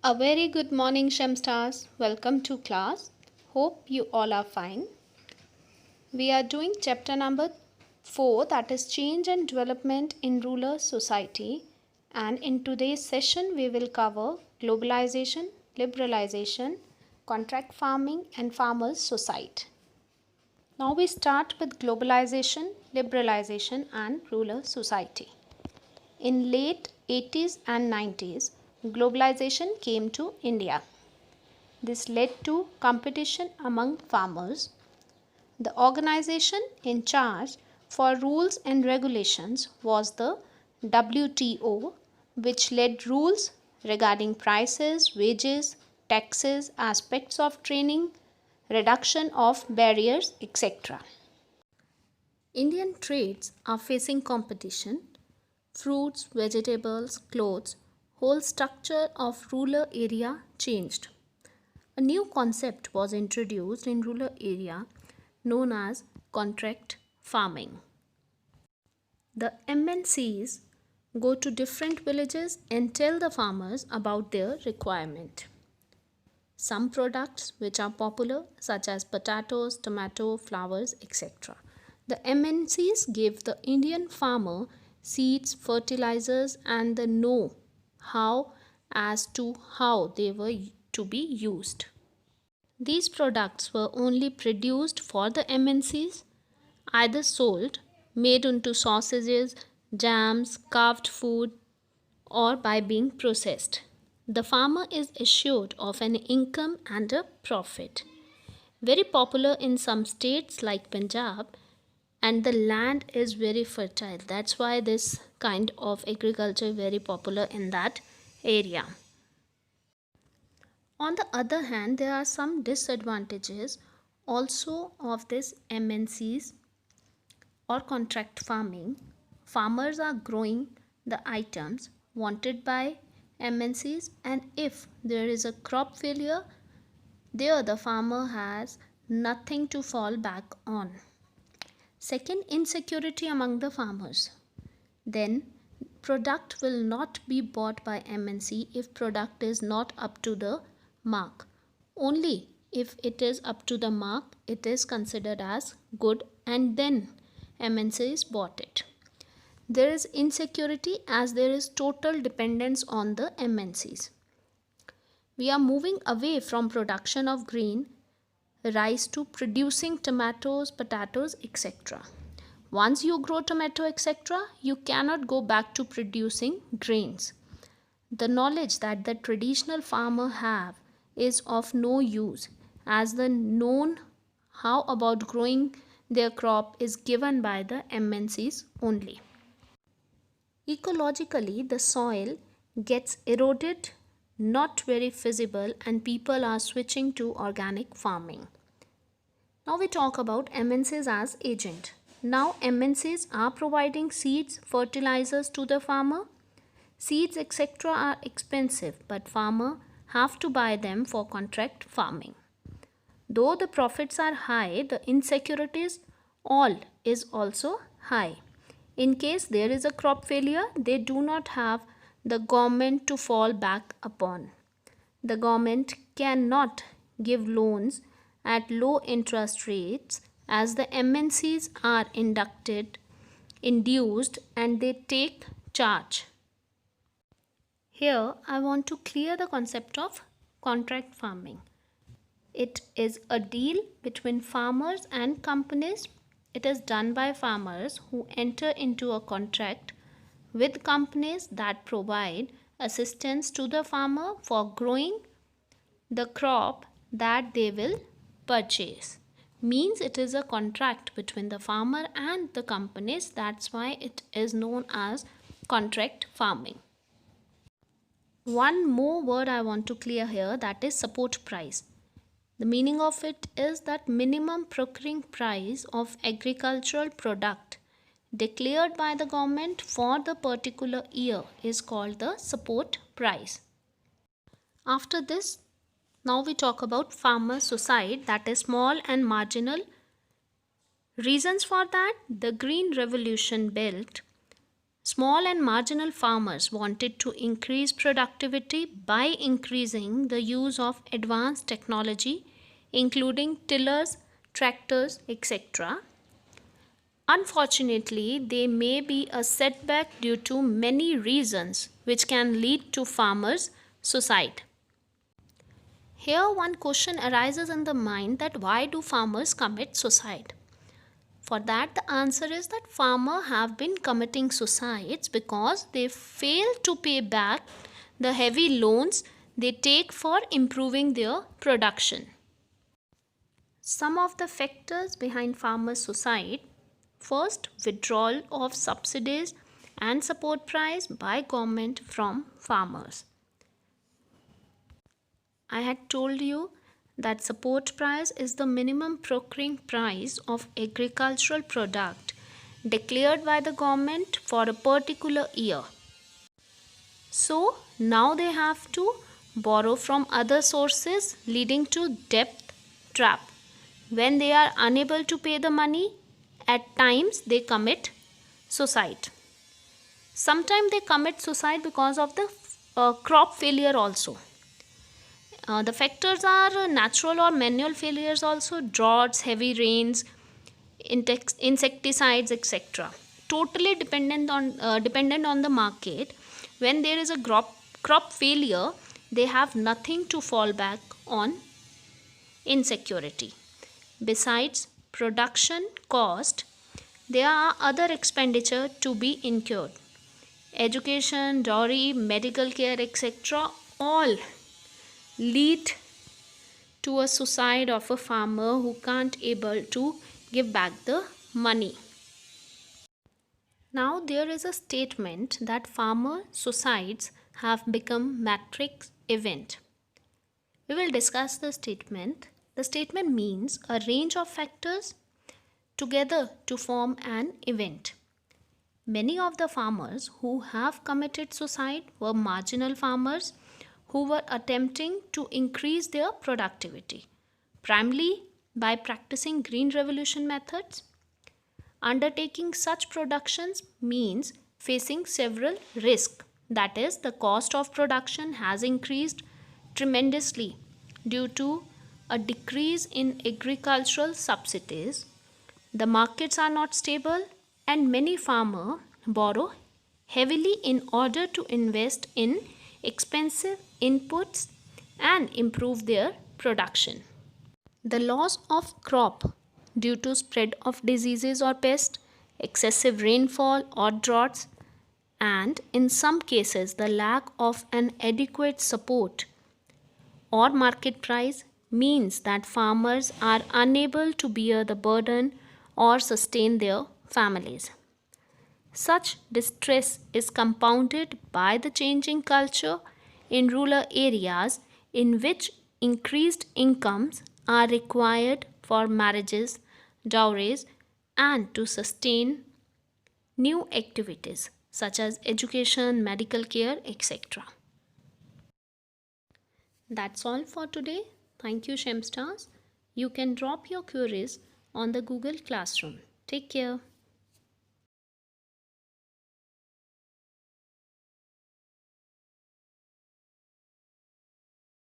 A very good morning, Shamstars. Welcome to class. Hope you all are fine. We are doing chapter number 4, that is Change and Development in Rural Society. And in today's session, we will cover globalization, liberalization, contract farming, and farmers' society. Now we start with globalization, liberalization, and rural society. In late 80s and 90s, globalization came to India. This led to competition among farmers. The organization in charge for rules and regulations was the WTO, which led rules regarding prices, wages, taxes, aspects of training, reduction of barriers, etc. Indian trades are facing competition. Fruits, vegetables, clothes, whole structure of rural area changed. A new concept was introduced in rural area known as contract farming. The MNCs go to different villages and tell the farmers about their requirement. Some products which are popular such as potatoes, tomato, flowers, etc. The MNCs give the Indian farmer seeds, fertilizers and the know how as to how they were to be used. These products were only produced for the MNCs, either sold, made into sausages, jams, carved food, or by being processed. The farmer is assured of an income and a profit. Very popular in some states like Punjab, and the land is very fertile. That's why this kind of agriculture is very popular in that area. On the other hand, there are some disadvantages also of this MNCs or contract farming. Farmers are growing the items wanted by MNCs, and if there is a crop failure, there the farmer has nothing to fall back on. Second, insecurity among the farmers. Then product will not be bought by MNC if product is not up to the mark. Only if it is up to the mark it is considered as good, and then MNCs bought it. There is insecurity as there is total dependence on the MNCs. We are moving away from production of grain, rice to producing tomatoes, potatoes, etc. Once you grow tomato, etc., you cannot go back to producing grains. The knowledge that the traditional farmer have is of no use, as the known how about growing their crop is given by the MNCs only. Ecologically, the soil gets eroded, not very feasible, and people are switching to organic farming. Now we talk about MNCs as agent. Now MNCs are providing seeds, fertilizers to the farmer. Seeds etc. are expensive, but farmer have to buy them for contract farming. Though the profits are high, the insecurities all is also high. In case there is a crop failure, they do not have the government to fall back upon. The government cannot give loans at low interest rates as the MNCs are induced and they take charge. Here I want to clear the concept of contract farming. It is a deal between farmers and companies. It is done by farmers who enter into a contract with companies that provide assistance to the farmer for growing the crop that they will purchase. Means it is a contract between the farmer and the companies. That's why it is known as contract farming. One more word I want to clear here, that is support price. The meaning of it is that minimum procuring price of agricultural product declared by the government for the particular year is called the support price. After this, now we talk about farmer suicide, that is small and marginal. Reasons for that: the Green Revolution built Small and marginal farmers wanted to increase productivity by increasing the use of advanced technology, including tillers, tractors, etc. Unfortunately, they may be a setback due to many reasons which can lead to farmers' suicide. Here, one question arises in the mind that why do farmers commit suicide? For that, the answer is that farmers have been committing suicides because they fail to pay back the heavy loans they take for improving their production. Some of the factors behind farmers' suicide: first, withdrawal of subsidies and support price by government from farmers. I had told you that support price is the minimum procuring price of agricultural product declared by the government for a particular year. So now they have to borrow from other sources, leading to debt trap. When they are unable to pay the money, at times they commit suicide. Sometimes they commit suicide because of the crop failure also. The factors are natural or manual failures also, droughts, heavy rains, insecticides, etc. Totally dependent on the market. When there is a crop failure, they have nothing to fall back on insecurity. Besides production cost, there are other expenditure to be incurred. Education, dowry, medical care, etc. all lead to a suicide of a farmer who can't able to give back the money. Now there is a statement that farmer suicides have become matrix event. We will discuss the statement. The statement means a range of factors together to form an event. Many of the farmers who have committed suicide were marginal farmers who were attempting to increase their productivity, primarily by practicing green revolution methods. Undertaking such productions means facing several risks. That is, the cost of production has increased tremendously due to a decrease in agricultural subsidies. The markets are not stable, and many farmers borrow heavily in order to invest in expensive inputs and improve their production. The loss of crop due to spread of diseases or pests, excessive rainfall or droughts, and in some cases the lack of an adequate support or market price means that farmers are unable to bear the burden or sustain their families. Such distress is compounded by the changing culture in rural areas in which increased incomes are required for marriages, dowries, and to sustain new activities such as education, medical care, etc. That's all for today. Thank you, Shemstars. You can drop your queries on the Google Classroom. Take care.